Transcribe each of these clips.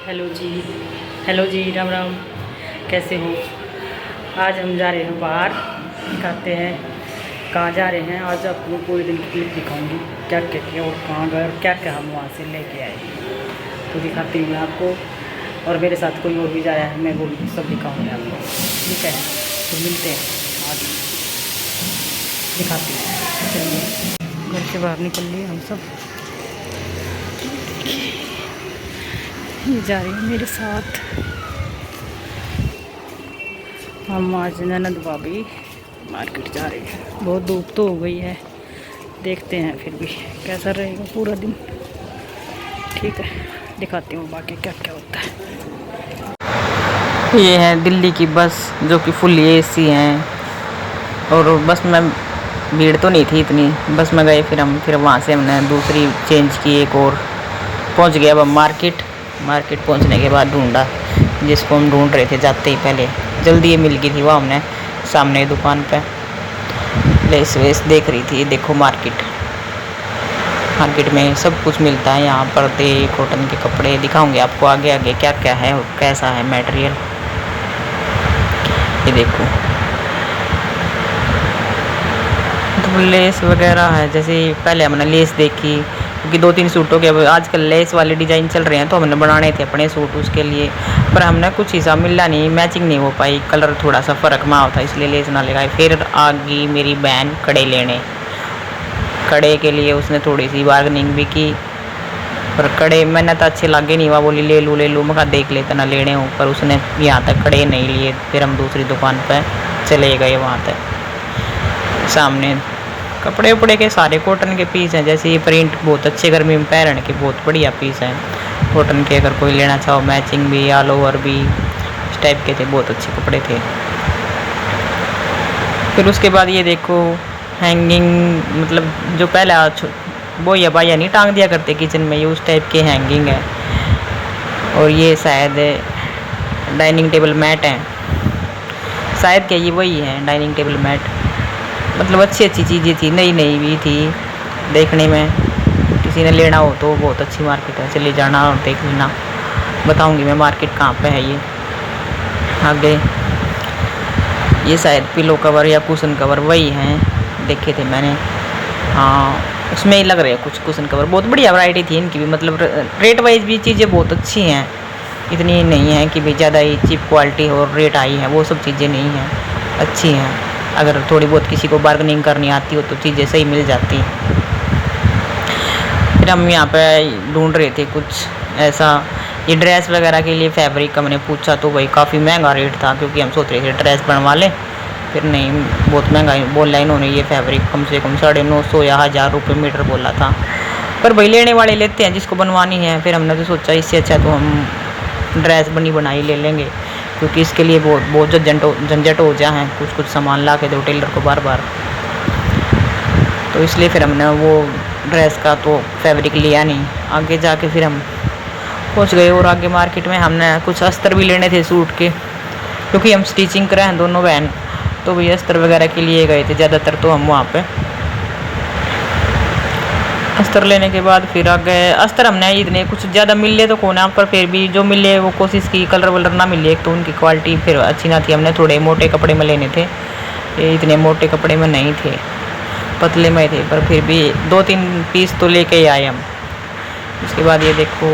Hello जी। Hello जी, राम राम। कैसे हो? आज हम जा रहे हैं बाहर, दिखाते हैं कहाँ जा रहे हैं। आज आपको पूरे दिन की क्लिप दिखाऊंगी, क्या क्या किया और कहाँ गए और क्या क्या हम वहाँ से लेके आए, तो दिखाती हूँ मैं आपको। और मेरे साथ कोई और भी जा रहा है, मैं वो भी सब दिखाऊंगी आपको। ठीक है, तो मिलते हैं आज, दिखाती हूँ। चलिए, घर से बाहर निकल लिए हम सब। ये जा रही है मेरे साथ। हम आज ननद भाभी मार्केट जा रहे हैं। बहुत धूप तो हो गई है, देखते हैं फिर भी कैसा रहेगा पूरा दिन। ठीक है, दिखाती हूँ बाकी क्या क्या होता है। ये है दिल्ली की बस, जो कि फुल एसी है। और बस में भीड़ तो नहीं थी इतनी। बस में गए, फिर वहाँ से हमने दूसरी चेंज की, एक और। पहुँच गया अब हम मार्केट पहुँचने के बाद ढूंढा जिसको हम ढूंढ रहे थे जाते ही पहले। जल्दी ये मिल गई थी, वो हमने सामने दुकान पे लेस वेस देख रही थी। देखो मार्केट में सब कुछ मिलता है यहाँ पर। कॉटन के कपड़े दिखाऊंगे आपको आगे आगे क्या क्या है और कैसा है मटेरियल। ये देखो, तो लेस वगैरह है। जैसे पहले हमने लेस देखी, क्योंकि 2-3 सूटों के अब आजकल लेस वाले डिज़ाइन चल रहे हैं, तो हमने बनाने थे अपने सूट उसके लिए। पर हमने कुछ हिसाब मिला नहीं, मैचिंग नहीं हो पाई, कलर थोड़ा सा फ़र्क में होता, इसलिए लेस ना लगाए। फिर आ गई मेरी बहन कड़े लेने। कड़े के लिए उसने थोड़ी सी बार्गनिंग भी की, पर कड़े मैंने तो अच्छे लगे नहीं। वह बोली ले लूँ, मैं कहा देख लेते ना लेने हो। पर उसने यहाँ तक कड़े नहीं लिए। फिर हम दूसरी दुकान पर चले गए। वहाँ तक सामने कपड़े उपड़े के सारे कॉटन के पीस हैं। जैसे ये प्रिंट बहुत अच्छे, गर्मी में पहनने के बहुत बढ़िया पीस हैं कॉटन के। अगर कोई लेना चाहो, मैचिंग भी, ऑल ओवर भी, इस टाइप के थे, बहुत अच्छे कपड़े थे। फिर उसके बाद ये देखो हैंगिंग, मतलब जो पहले बोया बाया नहीं टांग दिया करते किचन में, ये उस टाइप के हैंगिंग है। और ये शायद डाइनिंग टेबल मैट है, शायद क्या ये वही है डाइनिंग टेबल मैट। मतलब अच्छी चीज़ें थी, नई भी थी देखने में। किसी ने लेना हो तो बहुत अच्छी मार्केट है, चले जाना और देख लेना। बताऊंगी मैं मार्केट कहाँ पे है। ये आगे ये शायद पिलो कवर या कुशन कवर वही हैं, देखे थे मैंने। हाँ, उसमें ही लग रहे हैं कुछ कुशन कवर। बहुत बढ़िया वैरायटी थी इनकी भी, मतलब रेट वाइज भी चीज़ें बहुत अच्छी हैं। इतनी नहीं है कि भाई ज़्यादा ही चीप क्वालिटी और रेट आई है, वो सब चीज़ें नहीं हैं, अच्छी हैं। अगर थोड़ी बहुत किसी को बार्गेनिंग करनी आती हो तो चीज़ें सही मिल जाती। फिर हम यहाँ पे ढूंढ रहे थे कुछ ऐसा, ये ड्रेस वगैरह के लिए फैब्रिक का मैंने पूछा तो भाई काफ़ी महंगा रेट था, क्योंकि हम सोच रहे थे ड्रेस बनवा लें। फिर नहीं, बहुत महंगा बोला इन्होंने। ये फैब्रिक कम से कम 950 या 1000 रुपये मीटर बोला था। पर भाई लेने वाले लेते हैं जिसको बनवानी है। फिर हमने तो सोचा इससे अच्छा तो हम ड्रेस बनी बनाई ले लेंगे, क्योंकि इसके लिए बहुत झंझट हो जाए हैं, कुछ सामान ला के दो टेलर को बार बार। तो इसलिए फिर हमने वो ड्रेस का तो फैब्रिक लिया नहीं। आगे जाके फिर हम पहुंच गए। और आगे मार्केट में हमने कुछ अस्तर भी लेने थे सूट के, क्योंकि हम स्टिचिंग कराए हैं दोनों बहन, तो भाई अस्तर वगैरह के लिए गए थे ज़्यादातर तो हम वहाँ पे। अस्तर लेने के बाद फिर आगे अस्तर हमने इतने कुछ ज़्यादा मिले तो कोना, पर फिर भी जो मिले वो कोशिश की कलर वलर ना मिले। एक तो उनकी क्वालिटी फिर अच्छी ना थी। हमने थोड़े मोटे कपड़े में लेने थे, ये इतने मोटे कपड़े में नहीं थे, पतले में थे। पर फिर भी 2-3 पीस तो लेके ही आए हम। उसके बाद ये देखो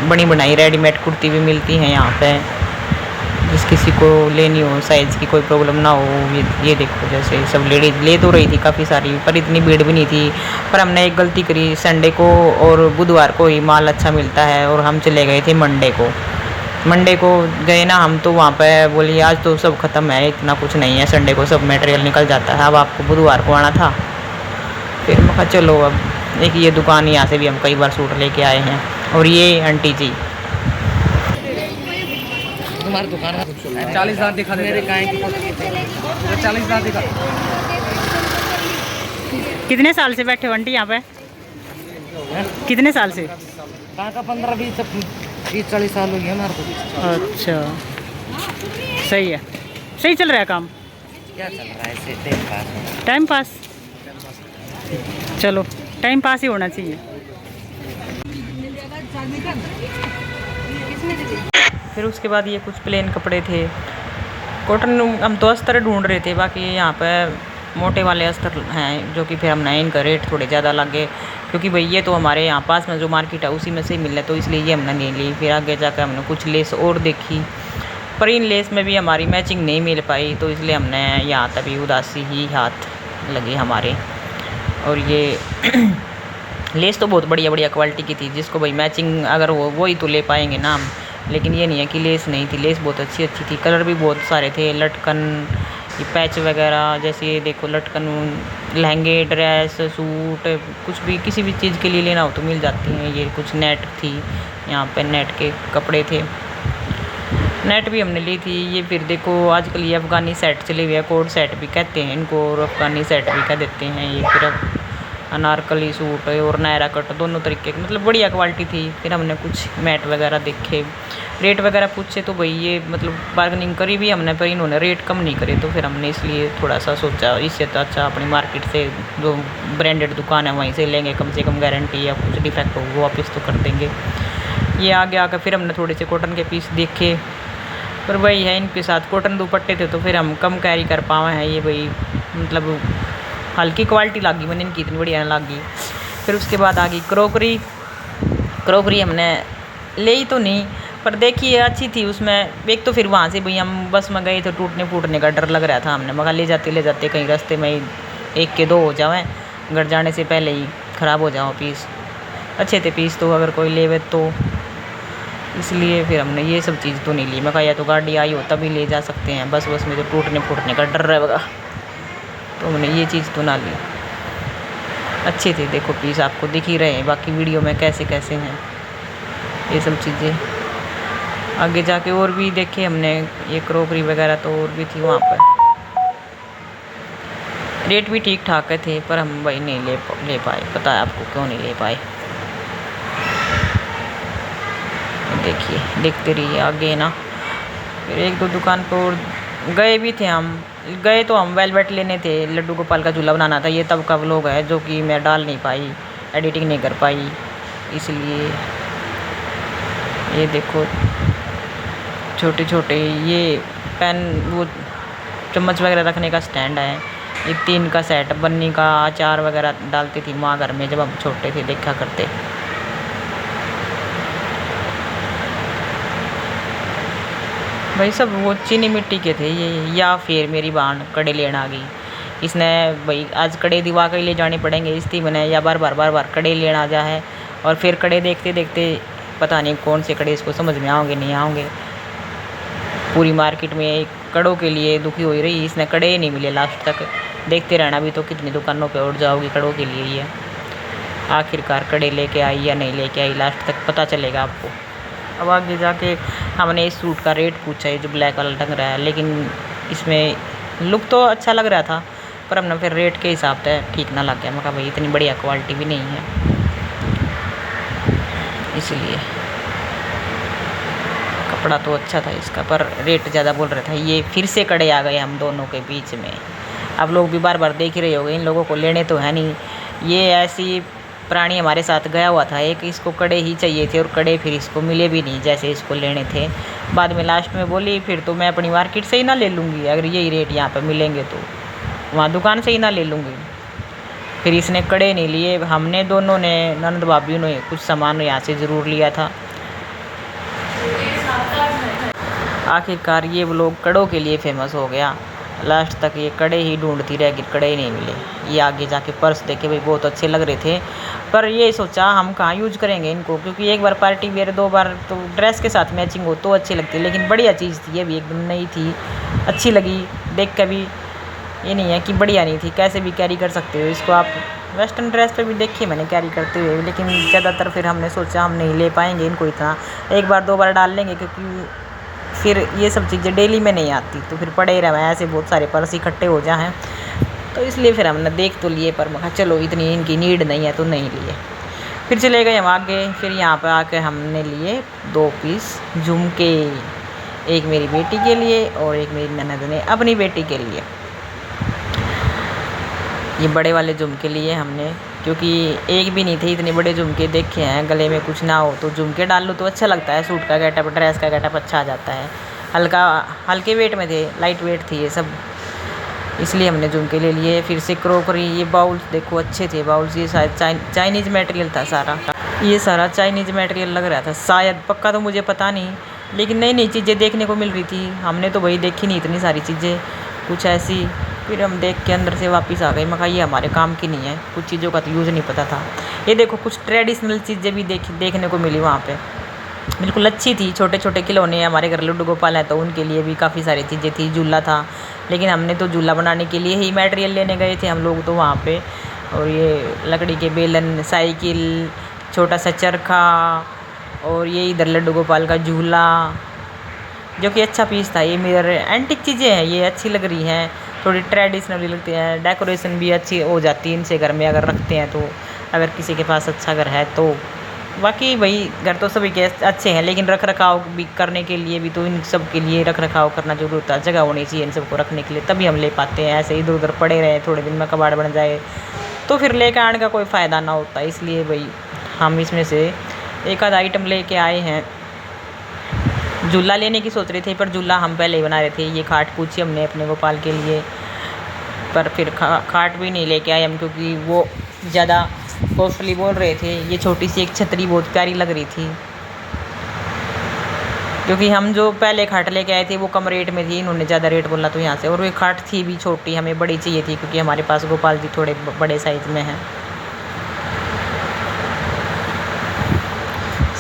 बनी बनाई रेडीमेड कुर्ती भी मिलती हैं यहाँ पे, जिस किसी को लेनी हो, साइज़ की कोई प्रॉब्लम ना हो। ये देखो, जैसे सब लेडीज ले तो रही थी काफ़ी सारी, पर इतनी भीड़ भी नहीं थी। पर हमने एक गलती करी, संडे को और बुधवार को ही माल अच्छा मिलता है, और हम चले गए थे मंडे को गए ना हम, तो वहाँ पे बोलिए आज तो सब ख़त्म है, इतना कुछ नहीं है, संडे को सब मटेरियल निकल जाता है, अब आपको बुधवार को आना था। फिर मैं कहा चलो, अब एक ये दुकान, यहाँ से भी हम कई बार सूट लेके आए हैं। और ये आंटी जी तुम्हारी दुकान 40,000 दिखा दे मेरे गाय की 40,000 दिखा। कितने साल से बैठे हो आंटी यहाँ पे? कितने साल से? कहाँ का 15-20-30-40 साल हो गया हमारे को। अच्छा, सही है, सही चल रहा है काम। क्या चल रहा है ऐसे? Time pass. चलो, टाइम पास ही होना चाहिए। फिर उसके बाद ये कुछ प्लेन कपड़े थे कॉटन। हम तो अस्तर ढूंढ रहे थे, बाकी यहाँ पर मोटे वाले अस्तर हैं जो कि फिर हमने इनका रेट थोड़े ज़्यादा लगे, क्योंकि भाई ये तो हमारे यहाँ पास में जो मार्केट है उसी में से ही मिल रहा है, तो इसलिए ये हमने नहीं ली। फिर आगे जाकर हमने कुछ लेस और देखी, पर इन लेस में भी हमारी मैचिंग नहीं मिल पाई, तो इसलिए हमने यहाँ तभी उदासी ही हाथ लगे हमारे। और ये लेस तो बहुत बढ़िया बढ़िया क्वालिटी की थी, जिसको भाई मैचिंग अगर वो ही तो ले पाएंगे ना हम। लेकिन ये नहीं है कि लेस नहीं थी, लेस बहुत अच्छी थी, कलर भी बहुत सारे थे, लटकन, ये पैच वगैरह, जैसे ये देखो लटकन, लहंगे, ड्रेस, सूट, कुछ भी किसी भी चीज़ के लिए लेना हो तो मिल जाती हैं। ये कुछ नेट थी, यहाँ पे नेट के कपड़े थे, नेट भी हमने ली थी। ये फिर देखो आजकल ये अफ़गानी सेट चले हुए हैं, कोड सेट भी कहते हैं इनको और अफ़गानी सेट भी कह देते हैं। ये फिर अनारकली सूट और नायरा कट दोनों तरीके के, मतलब बढ़िया क्वालिटी थी। फिर हमने कुछ मैट वगैरह देखे, रेट वगैरह पूछे तो भाई ये मतलब बार्गेनिंग करी भी हमने, पर इन्होंने रेट कम नहीं करे, तो फिर हमने इसलिए थोड़ा सा सोचा इससे तो अच्छा अपनी मार्केट से जो ब्रांडेड दुकान है वहीं से लेंगे, कम से कम गारंटी या कुछ डिफेक्ट हो वो वापस तो कर देंगे। ये आगे आकर फिर हमने थोड़े से कॉटन के पीस देखे, पर वही है इनके साथ कॉटन दुपट्टे थे तो फिर हम कम कैरी कर पाए हैं। ये भाई मतलब हल्की क्वालिटी लगी मैंने इनकी, इतनी बढ़िया लगी। फिर उसके बाद आ गई क्रॉकरी। क्रॉकरी हमने ले ही तो नहीं, पर देखिए अच्छी थी उसमें। एक तो फिर वहाँ से भाई हम बस में गए तो टूटने फूटने का डर लग रहा था, हमने मगर ले जाते कहीं रास्ते में ही 1 के 2 हो जाएँ, घर जाने से पहले ही ख़राब हो जाओ पीस। अच्छे थे पीस तो, अगर कोई लेवे तो, इसलिए फिर हमने ये सब चीज़ तो नहीं ली। मैं कहा या तो गाड़ी आई हो तभी ले जा सकते हैं, बस में तो टूटने फूटने का डर रहेगा, तो हमने ये चीज़ तो ना ली। अच्छे थे देखो पीस, आपको दिख ही रहे हैं, बाकी वीडियो में कैसे कैसे हैं ये सब चीज़ें। आगे जाके और भी देखे हमने ये क्रॉकरी वगैरह, तो और भी थी वहाँ पर, रेट भी ठीक ठाक थे, पर हम भाई नहीं ले पाए। पता है आपको क्यों नहीं ले पाए, देखिए देखते रहिए आगे ना। फिर 1-2 दुकान पर और गए भी थे हम, गए तो हम वेलवेट लेने थे, लड्डू गोपाल का झूला बनाना था। ये तब का व्लॉग है जो कि मैं डाल नहीं पाई, एडिटिंग नहीं कर पाई, इसलिए। ये देखो छोटे छोटे ये पेन, वो चम्मच वगैरह रखने का स्टैंड है। ये 3 का सेट, बन्नी का अचार वगैरह डालती थी माँ घर में जब हम छोटे थे, देखा करते। भाई सब वो चीनी मिट्टी के थे ये। या फिर मेरी बहन कड़े लेना आ गई, इसने भाई आज कड़े दिवा के ले जाने पड़ेंगे इसलिए मैंने, या बार बार कड़े लेना आ जा है। और फिर कड़े देखते देखते पता नहीं कौन से कड़े इसको समझ में आओगे नहीं आओगे। पूरी मार्केट में कड़ों के लिए दुखी हो रही, इसने कड़े नहीं मिले लास्ट तक। देखते रहना भी तो कितनी दुकानों पे उठ जाओगी कड़ों के लिए ही है। आखिरकार कड़े लेके आई या नहीं लेके आई, लास्ट तक पता चलेगा आपको। अब आगे जाके हमने इस सूट का रेट पूछा है जो ब्लैक वाला टंग रहा है, लेकिन इसमें लुक तो अच्छा लग रहा था, पर हमने फिर रेट के हिसाब से ठीक ना लग गया। मैं कहा भाई इतनी बढ़िया क्वालिटी भी नहीं है, इसलिए। कपड़ा तो अच्छा था इसका, पर रेट ज़्यादा बोल रहा था। ये फिर से कड़े आ गए हम दोनों के बीच में। अब लोग भी बार देख ही रहे होंगे, इन लोगों को लेने तो है नहीं। ये ऐसी प्राणी हमारे साथ गया हुआ था एक, इसको कड़े ही चाहिए थे और कड़े फिर इसको मिले भी नहीं जैसे इसको लेने थे। बाद में लास्ट में बोली फिर तो मैं अपनी मार्केट से ही ना ले लूँगी, अगर यही रेट यहाँ पे मिलेंगे तो वहाँ दुकान से ही ना ले लूँगी। फिर इसने कड़े नहीं लिए, हमने दोनों ने, ननद भाभी ने कुछ सामान यहाँ से ज़रूर लिया था। आखिरकार ये व्लॉग कड़ों के लिए फेमस हो गया। लास्ट तक ये कड़े ही ढूंढती रहेगी, कड़े ही नहीं मिले। ये आगे जाके पर्स देखे भाई बहुत अच्छे लग रहे थे, पर ये सोचा हम कहाँ यूज करेंगे इनको, क्योंकि एक बार पार्टी वेयर, 2 बार तो ड्रेस के साथ मैचिंग हो तो अच्छी लगती है। लेकिन बढ़िया चीज़ थी, ये भी एकदम नई थी, अच्छी लगी देख के भी। ये नहीं है कि बढ़िया नहीं थी, कैसे भी कैरी कर सकते हो इसको आप। वेस्टर्न ड्रेस पे भी देखिए मैंने कैरी करते हुए, लेकिन ज़्यादातर फिर हमने सोचा हम नहीं ले पाएंगे इनको इतना, 1 बार 2 बार डाल लेंगे, क्योंकि फिर ये सब चीज़ें डेली में नहीं आती, तो फिर पड़े रहे ऐसे बहुत सारे पर्स इकट्ठे हो जाएँ, तो इसलिए फिर हमने देख तो लिए, पर मैं चलो इतनी इनकी नीड नहीं है तो नहीं लिए। फिर चले गए हम आगे। फिर यहाँ पर आके हमने लिए 2 पीस झुमके, एक मेरी बेटी के लिए और एक मेरी ननद ने अपनी बेटी के लिए। ये बड़े वाले झुमके लिए हमने क्योंकि एक भी नहीं थे, इतने बड़े झुमके देखे हैं, गले में कुछ ना हो तो झुमके डाल लो तो अच्छा लगता है, सूट का गेटअप ड्रेस का गेटअप अच्छा आ जाता है। हल्के वेट में थे, लाइट वेट थी ये सब, इसलिए हमने झुमके ले लिए। फिर से क्रोकरी, ये बाउल्स देखो अच्छे थे बाउल्स, ये शायद चाइनीज़ मटेरियल था सारा, ये सारा चाइनीज़ मटेरियल लग रहा था शायद, पक्का तो मुझे पता नहीं, लेकिन नई नई चीज़ें देखने को मिल रही थी, हमने तो वही देखी नहीं इतनी सारी चीज़ें कुछ ऐसी। फिर हम देख के अंदर से वापस आ गए, मैं कहा ये हमारे काम की नहीं है, कुछ चीज़ों का तो यूज़ नहीं पता था। ये देखो कुछ ट्रेडिशनल चीज़ें भी देखने को मिली वहाँ पे, बिल्कुल अच्छी थी। छोटे छोटे खिलौने, हमारे घर लड्डू गोपाल है तो उनके लिए भी काफ़ी सारी चीज़ें थी, झूला था, लेकिन हमने तो झूला बनाने के लिए ही मटेरियल लेने गए थे हम लोग तो वहाँ पे। और ये लकड़ी के बेलन, साइकिल, छोटा सा चरखा, और ये इधर लड्डू गोपाल का झूला जो कि अच्छा पीस था। ये मिरर, एंटिक चीज़ें हैं, ये अच्छी लग रही हैं, थोड़ी ट्रेडिशनल लगती हैं, डेकोरेशन भी अच्छी हो जाती है इनसे घर में अगर रखते हैं तो, अगर किसी के पास अच्छा घर है तो। बाकी भाई घर तो सभी के अच्छे हैं, लेकिन रख रखाव भी करने के लिए भी तो इन सब के लिए रख रखाव करना जरूर होता है, जगह होनी चाहिए इन सबको रखने के लिए, तभी हम ले पाते हैं। ऐसे इधर उधर पड़े रहे थोड़े दिन में कबाड़ बन जाए तो फिर लेकर आने का कोई फ़ायदा ना होता, इसलिए भाई हम इसमें से एक आध आइटम लेके आए हैं। झूला लेने की सोच रहे थे, पर झूला हम पहले ही बना रहे थे। ये खाट पूछी हमने अपने गोपाल के लिए, पर फिर खाट भी नहीं लेके आए हम, क्योंकि वो ज़्यादा कॉस्टली बोल रहे थे। ये छोटी सी एक छतरी बहुत प्यारी लग रही थी, क्योंकि हम जो पहले खाट लेके आए थे वो कम रेट में थी, इन्होंने ज़्यादा रेट बोला तो यहाँ से। और वो खाट थी भी छोटी, हमें बड़ी चाहिए थी, क्योंकि हमारे पास गोपाल जी थोड़े बड़े साइज़ में हैं।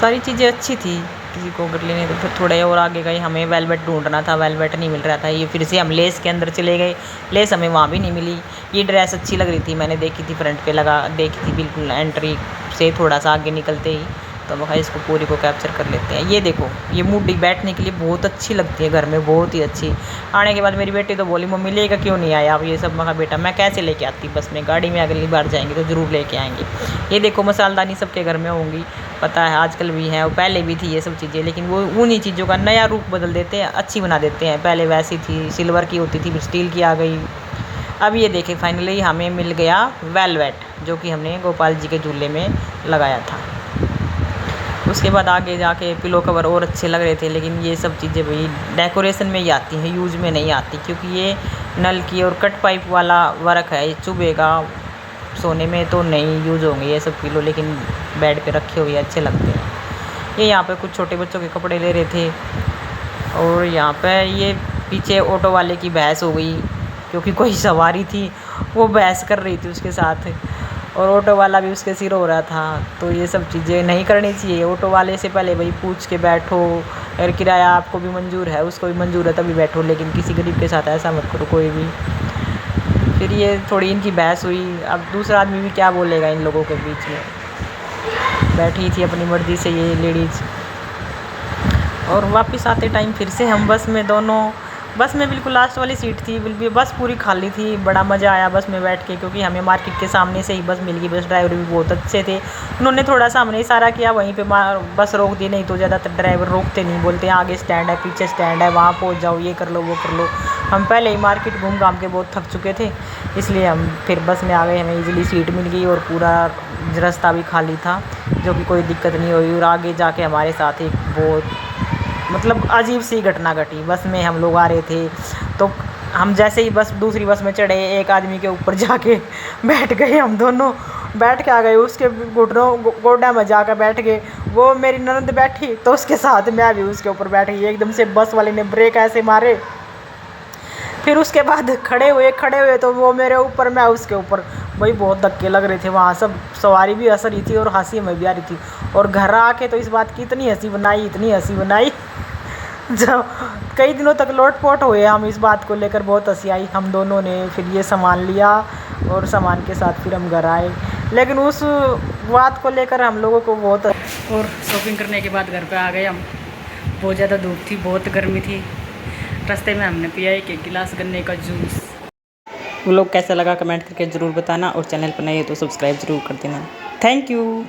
सारी चीज़ें अच्छी थी, किसी को अगर लेने तो फिर थोड़े और आगे गए, हमें वेलवेट ढूंढना था, वेलवेट नहीं मिल रहा था। ये फिर से हम लेस के अंदर चले गए, लेस हमें वहाँ भी नहीं मिली। ये ड्रेस अच्छी लग रही थी, मैंने देखी थी फ्रंट पे लगा, देखी थी बिल्कुल एंट्री से थोड़ा सा आगे निकलते ही, तो हम इसको पूरी को कैप्चर कर लेते हैं। ये देखो, ये मुड्डी बैठने के लिए बहुत अच्छी लगती है घर में, बहुत ही अच्छी। आने के बाद मेरी बेटी तो बोली मम्मी लेगा क्यों नहीं आया आप ये सब। मैं कहा बेटा मैं कैसे लेके आती, बस में गाड़ी में अगली बार जाएंगे तो ज़रूर लेके आएंगे। ये देखो मसालदानी सबके घर में होंगी, पता है आजकल भी हैं और पहले भी थी ये सब चीज़ें, लेकिन वो उन्हीं चीज़ों का नया रूप बदल देते हैं, अच्छी बना देते हैं। पहले वैसी थी, सिल्वर की होती थी, फिर स्टील की आ गई। अब ये देखें फाइनली हमें मिल गया वेलवेट, जो कि हमने गोपाल जी के झूले में लगाया था। उसके बाद आगे जाके पिलो कवर और अच्छे लग रहे थे, लेकिन ये सब चीज़ें भाई डेकोरेशन में ही आती हैं, यूज में नहीं आती, क्योंकि ये नल की और कट पाइप वाला वर्क है, ये चुभेगा, सोने में तो नहीं यूज होंगे ये सब पिलो, लेकिन बेड पे रखे हुए अच्छे लगते हैं। ये यहाँ पे कुछ छोटे बच्चों के कपड़े ले रहे थे, और यहाँ पे ये पीछे ऑटो वाले की बहस हो गई, क्योंकि कोई सवारी थी वो बहस कर रही थी उसके साथ, और ऑटो वाला भी उसके सिर हो रहा था। तो ये सब चीज़ें नहीं करनी चाहिए, ऑटो वाले से पहले भाई पूछ के बैठो, अगर किराया आपको भी मंजूर है उसको भी मंजूर है तभी बैठो, लेकिन किसी गरीब के साथ ऐसा मत करो कोई भी। फिर ये थोड़ी इनकी बहस हुई, अब दूसरा आदमी भी क्या बोलेगा इन लोगों के बीच में। बैठी थी अपनी मर्ज़ी से ये लेडीज़, और वापस आते टाइम फिर से हम बस में दोनों, बस में बिल्कुल लास्ट वाली सीट थी, बिल्कुल बस पूरी खाली थी। बड़ा मज़ा आया बस में बैठ के, क्योंकि हमें मार्केट के सामने से ही बस मिल गई। बस ड्राइवर भी बहुत अच्छे थे, उन्होंने थोड़ा सा हमने इशारा किया वहीं पे बस रोक दी, नहीं तो ज़्यादातर ड्राइवर रोकते नहीं, बोलते हैं आगे स्टैंड है, पीछे स्टैंड है, वहाँ पहुँच जाओ, ये कर लो वो कर लो। हम पहले ही मार्केट घूम घाम के बहुत थक चुके थे, इसलिए हम फिर बस में आ गए, हमें ईजिली सीट मिल गई और पूरा रास्ता भी खाली था, जो कि कोई दिक्कत नहीं हुई। और आगे जाके हमारे साथ एक बहुत मतलब अजीब सी घटना घटी। बस में हम लोग आ रहे थे, तो हम जैसे ही दूसरी बस में चढ़े, एक आदमी के ऊपर जाके बैठ गए, हम दोनों बैठ के आ गए, उसके गोडा में जाकर बैठ गए। वो मेरी ननद बैठी तो उसके साथ मैं भी उसके ऊपर बैठ गई। एकदम से बस वाले ने ब्रेक ऐसे मारे, फिर उसके बाद खड़े हुए तो वो मेरे ऊपर, मैं उसके ऊपर। भाई बहुत धक्के लग रहे थे वहाँ, सब सवारी भी हंस रही थी और हंसी में भी आ रही थी। और घर आके तो इस बात की इतनी हंसी बनाई जब कई दिनों तक लोटपोट हुए हम इस बात को लेकर, बहुत हंसी आई हम दोनों ने। फिर ये सामान लिया और सामान के साथ फिर हम घर आए, लेकिन उस बात को लेकर हम लोगों को बहुत। और शॉपिंग करने के बाद घर पे आ गए हम। बहुत ज़्यादा धूप थी, बहुत गर्मी थी। रास्ते में हमने पिया एक गिलास गन्ने का जूस। वो लोग कैसा लगा कमेंट करके ज़रूर बताना, और चैनल पर नए हो तो सब्सक्राइब ज़रूर कर देना। Thank you.